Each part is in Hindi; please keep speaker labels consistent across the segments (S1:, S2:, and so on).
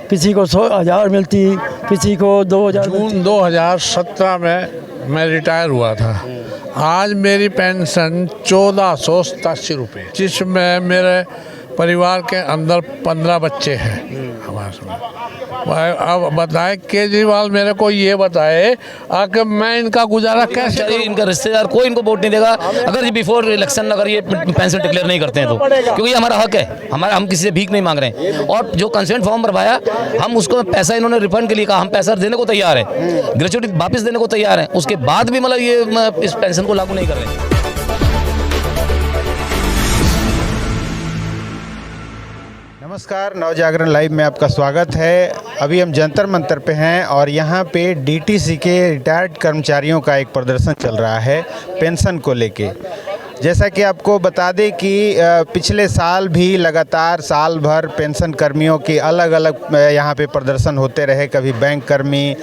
S1: किसी को 100,000 मिलती, किसी को 2,000।
S2: जून 2017 में मैं रिटायर हुआ था। आज मेरी पेंशन 1487 रुपये, जिसमें मेरे परिवार के अंदर 15 बच्चे हैं हमारे। अब बताए केजरीवाल मेरे को ये बताए कि मैं इनका गुजारा कैसे करूं?
S3: इनका रिश्तेदार कोई इनको वोट नहीं देगा अगर ये बिफोर इलेक्शन अगर ये पेंशन डिक्लेयर नहीं करते हैं तो, क्योंकि ये हमारा हक है, हमारा, हम किसी से भीख नहीं मांग रहे हैं। और जो कंसेंट फॉर्म भरवाया, हम उसको पैसा, इन्होंने रिफंड के लिए कहा, हम पैसा देने को तैयार है, ग्रेचुइटी वापस देने को तैयार है, उसके बाद भी मतलब ये इस पेंशन को लागू नहीं कर रहे हैं।
S4: नमस्कार, नवजागरण लाइव में आपका स्वागत है। अभी हम जंतर मंतर पे हैं और यहाँ पे डीटीसी के रिटायर्ड कर्मचारियों का एक प्रदर्शन चल रहा है पेंशन को लेके। जैसा कि आपको बता दें कि पिछले साल भी लगातार साल भर पेंशन कर्मियों की अलग अलग यहाँ पे प्रदर्शन होते रहे। कभी बैंक कर्मी,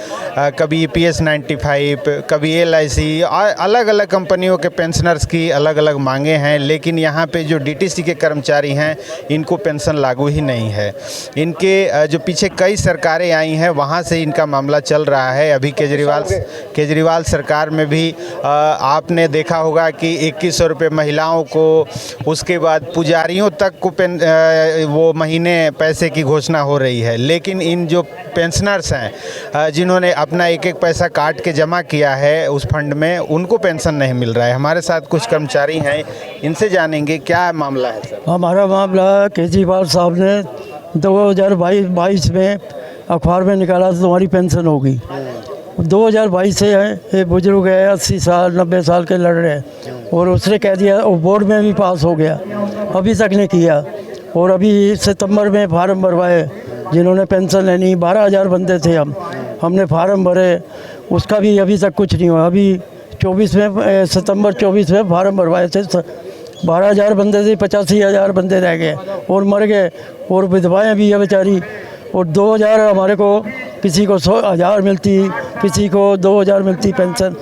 S4: कभी EPS 95, कभी LIC और अलग अलग कंपनियों के पेंशनर्स की अलग अलग मांगे हैं। लेकिन यहाँ पे जो DTC के कर्मचारी हैं, इनको पेंशन लागू ही नहीं है। इनके जो पीछे कई सरकारें आई हैं, वहाँ से इनका मामला चल रहा है। अभी केजरीवाल सरकार में भी आपने देखा होगा कि 2100 रुपये महिलाओं को, उसके बाद पुजारियों तक को वो महीने पैसे की घोषणा हो रही है। लेकिन इन जो पेंशनर्स हैं, जिन्होंने अपना एक एक पैसा काट के जमा किया है उस फंड में, उनको पेंशन नहीं मिल रहा है। हमारे साथ कुछ कर्मचारी हैं, इनसे जानेंगे क्या मामला है सर।
S1: हमारा मामला केजरीवाल साहब ने 2022 में अखबार में निकाला तो तुम्हारी पेंशन होगी। 2022 से है, ये बुजुर्ग है, 80 साल 90 साल के लड़ रहे हैं, और उसने कह दिया, और बोर्ड में भी पास हो गया, अभी तक नहीं किया। और अभी सितंबर में फार्म भरवाए जिन्होंने पेंशन लेनी, 12,000 बंदे थे हमने फार्म भरे, उसका भी अभी तक कुछ नहीं हुआ। अभी 24 में, सितंबर 24 में फार्म भरवाए थे, 12,000 बंदे थे, 85,000 बंदे रह गए और मर गए। और विधवाएँ भी है बेचारी। और 2,000 हमारे को, किसी को 100,000 मिलती, किसी को 2,000 मिलती पेंशन।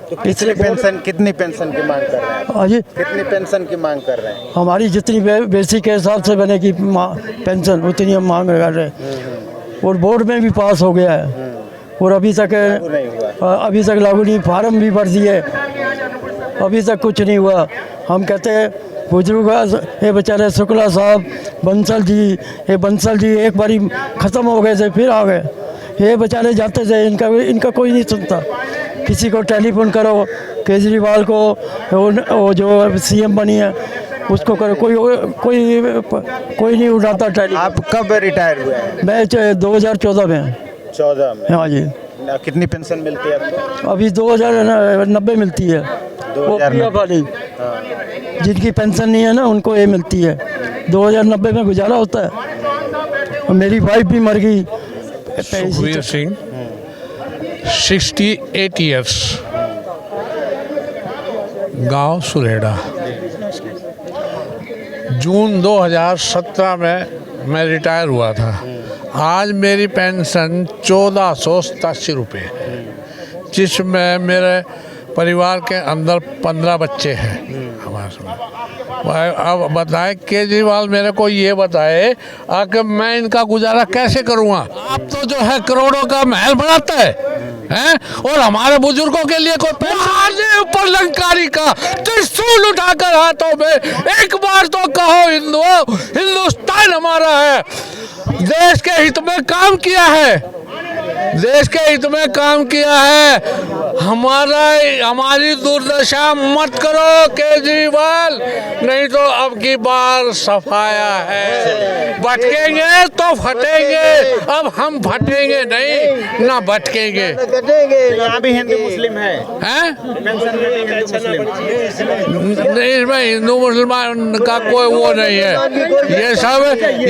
S4: तो कितनी पेंशन की मांग कर रहे हैं?
S1: हाँ जी,
S4: कितनी पेंशन की मांग कर रहे हैं?
S1: हमारी जितनी बेसिक के हिसाब से बनेगी पेंशन, उतनी हम मांग कर रहे हैं। और बोर्ड में भी पास हो गया है और अभी तक लागू नहीं। फार्म भी भर दिए, अभी तक कुछ नहीं हुआ। हम कहते हैं बुजुर्ग, ये बेचारे शुक्ला साहब, बंसल जी एक बारी ख़त्म हो गए थे, फिर आ गए। ये बेचारे जाते थे, इनका कोई नहीं सुनता। किसी को टेलीफोन करो, केजरीवाल को, वो जो CM बनी है उसको करो, कोई नहीं उठाता टेलीफोन।
S4: आप कब रिटायर हुए हैं?
S1: मैं 2014 में।
S4: 14 में?
S1: हाँ जी।
S4: कितनी पेंशन मिलती है आपको?
S1: अभी 2090 मिलती है।
S4: 2090
S1: जिनकी पेंशन नहीं है ना, उनको ये मिलती है। 2090 में गुजारा होता है। और मेरी वाइफ भी मर गई।
S2: सुखवीर सिंह, 68 ईयर्स, गांव सुरेड़ा। जून 2017 में मैं रिटायर हुआ था। आज मेरी पेंशन 1487 रुपये, जिसमें मेरे परिवार के अंदर 15 बच्चे हैं हमारे। अब बताए केजरीवाल मेरे को ये बताए कि मैं इनका गुजारा कैसे करूँगा? आप तो जो है करोड़ों का महल बनाता है और हमारे बुजुर्गों के लिए कोई पेंशन ऊपर लंकारी का त्रिशूल उठाकर हाथों में एक बार तो कहो, हिंदुस्तान हमारा है, देश के हित में काम किया है, देश के हित में काम किया है। हमारी दुर्दशा मत करो केजरीवाल, नहीं तो अब की बार सफाया है। भटकेंगे तो फटेंगे, अब हम फटेंगे नहीं ना भटकेंगे।
S4: यहाँ भी हिंदू मुस्लिम है?
S2: नहीं, इसमें हिंदू मुसलमान का कोई वो नहीं है।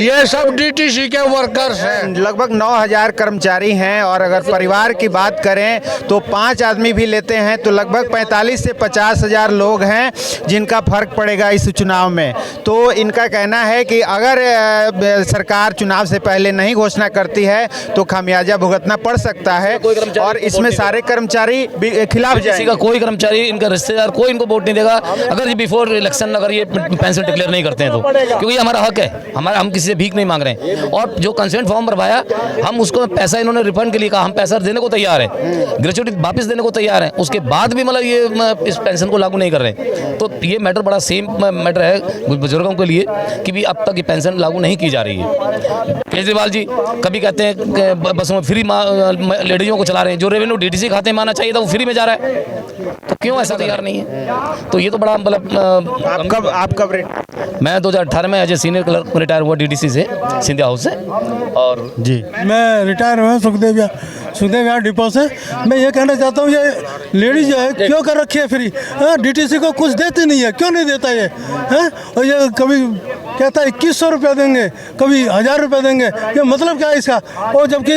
S2: ये सब DTC के वर्कर्स हैं।
S4: लगभग 9,000 कर्मचारी हैं और और अगर परिवार की बात करें तो 5 आदमी भी लेते हैं तो लगभग 45 से 50 हज़ार लोग हैं जिनका फर्क पड़ेगा इस चुनाव में। तो इनका कहना है कि अगर सरकार चुनाव से पहले नहीं घोषणा करती है तो खामियाजा भुगतना पड़ सकता है और इसमें सारे कर्मचारी भी खिलाफ
S3: किसी
S4: जाएंगे।
S3: का कोई कर्मचारी, इनका रिश्तेदार, कोई इनको वोट नहीं देगा अगर ये बिफोर इलेक्शन अगर ये पेंशन डिक्लेयर नहीं करते हैं तो, क्योंकि ये हमारा हक है, हमारा, हम किसी से भीख नहीं मांग रहे हैं। और जो कंसेंट फॉर्म भरवाया हम उसको पैसा, इन्होंने रिफंड के लिए कहा, हम पैसा देने को तैयार है, ग्रेचुइटी वापस देने को तैयार है, उसके बाद भी मतलब ये इस पेंशन को लागू नहीं कर रहे। तो ये मैटर बड़ा सेम मैटर है बुजुर्गों के लिए कि भी अब तक ये पेंशन लागू नहीं की जा रही है। केजरीवाल जी कभी कहते हैं बसों में फ्री लेडीजों को चला रहे हैं, जो रेवेन्यू डीटीसी खाते में आना चाहिए था वो फ्री में जा रहा है, तो क्यों ऐसा तैयार नहीं है? तो ये तो बड़ा मतलब
S4: आप कब
S3: मैं 2018 में as a senior clerk retire हुआ डीटीसी से, सिंधिया हाउस से। और
S4: जी
S1: मैं रिटायर हुआ सुखदेव विहार डिपो से। मैं ये कहना चाहता हूँ, ये लेडीज जो है क्यों कर रखी है फ्री? डीटीसी को कुछ देती नहीं है, क्यों नहीं देता ये? और ये कभी कहता है 2100 रुपया देंगे, कभी 1000 रुपया देंगे, ये मतलब क्या है इसका? और जबकि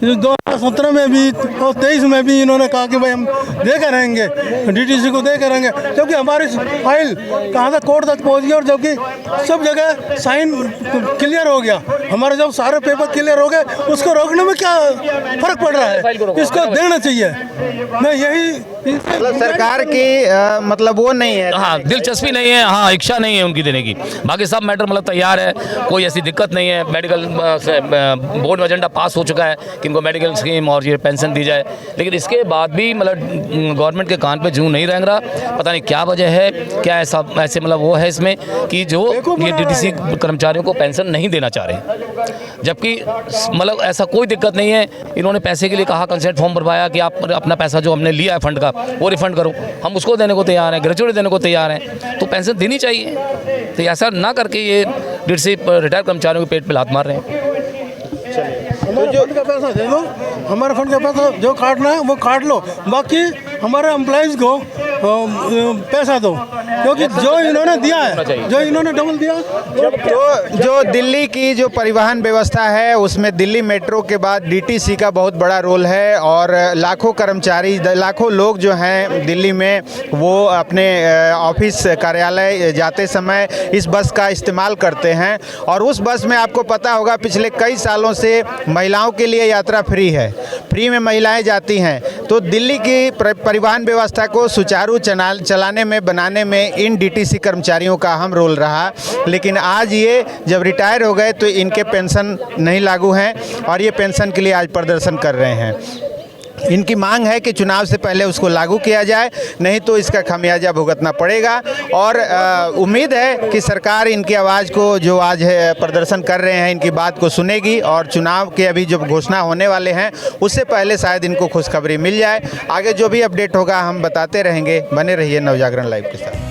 S1: 2017 में भी और 23 में भी इन्होंने कहा कि भाई हम दे कर रहेंगे, डीटीसी को दे कर रहेंगे, जबकि हमारी फाइल कहाँ तक कोर्ट तक पहुँच गई और जबकि सब जगह साइन क्लियर हो गया, हमारे जब सारे पेपर क्लियर हो गए, उसको रोकने में क्या फर्क पड़ रहा है? इसको देना चाहिए। मैं यही
S4: मतलब सरकार की मतलब वो नहीं है,
S3: हाँ दिलचस्पी नहीं है, हाँ इच्छा नहीं है उनकी देने की। बाकी सब मैटर मतलब तैयार है, कोई ऐसी दिक्कत नहीं है। मेडिकल बोर्ड में एजेंडा पास हो चुका है कि इनको मेडिकल स्कीम और ये पेंशन दी जाए, लेकिन इसके बाद भी मतलब गवर्नमेंट के कान पे जूं नहीं रंग रहा। पता नहीं क्या वजह है, क्या ऐसा ऐसे मतलब वो है इसमें कि जो ये डीटीसी कर्मचारियों को पेंशन नहीं देना चाह रहे, जबकि मतलब ऐसा कोई दिक्कत नहीं है। इन्होंने पैसे के लिए कहा, कंसेंट फॉर्म भरवाया कि आप अपना पैसा जो हमने लिया है फंड का वो रिफंड करो, हम उसको देने को तैयार हैं, ग्रेचुइटी देने को तैयार हैं, तो पेंशन देनी चाहिए। तो ऐसा ना करके ये डीटीसी रिटायर्ड कर्मचारियों के पेट पे लात मार रहे हैं।
S1: हमारे फंड का पैसा दे दो, हमारे फंड का पैसा जो काटना है वो काट लो, बाकी हमारे एम्प्लॉइज़ को पैसा दो, क्योंकि जो इन्होंने दिया है, जो इन्होंने डबल दिया।
S4: तो जो दिल्ली की जो परिवहन व्यवस्था है उसमें दिल्ली मेट्रो के बाद डीटीसी का बहुत बड़ा रोल है और लाखों कर्मचारी, लाखों लोग जो हैं दिल्ली में वो अपने ऑफिस कार्यालय जाते समय इस बस का इस्तेमाल करते हैं। और उस बस में आपको पता होगा पिछले कई सालों से महिलाओं के लिए यात्रा फ्री है, फ्री में महिलाएं जाती हैं। तो दिल्ली की परिवहन व्यवस्था को सुचारू चलाने में, बनाने में इन डीटीसी कर्मचारियों का अहम रोल रहा। लेकिन आज ये जब रिटायर हो गए तो इनके पेंशन नहीं लागू हैं और ये पेंशन के लिए आज प्रदर्शन कर रहे हैं। इनकी मांग है कि चुनाव से पहले उसको लागू किया जाए, नहीं तो इसका खामियाजा भुगतना पड़ेगा। और उम्मीद है कि सरकार इनकी आवाज़ को, जो आज है प्रदर्शन कर रहे हैं, इनकी बात को सुनेगी और चुनाव के अभी जो घोषणा होने वाले हैं उससे पहले शायद इनको खुशखबरी मिल जाए। आगे जो भी अपडेट होगा हम बताते रहेंगे। बने रहिए नवजागरण लाइव के साथ।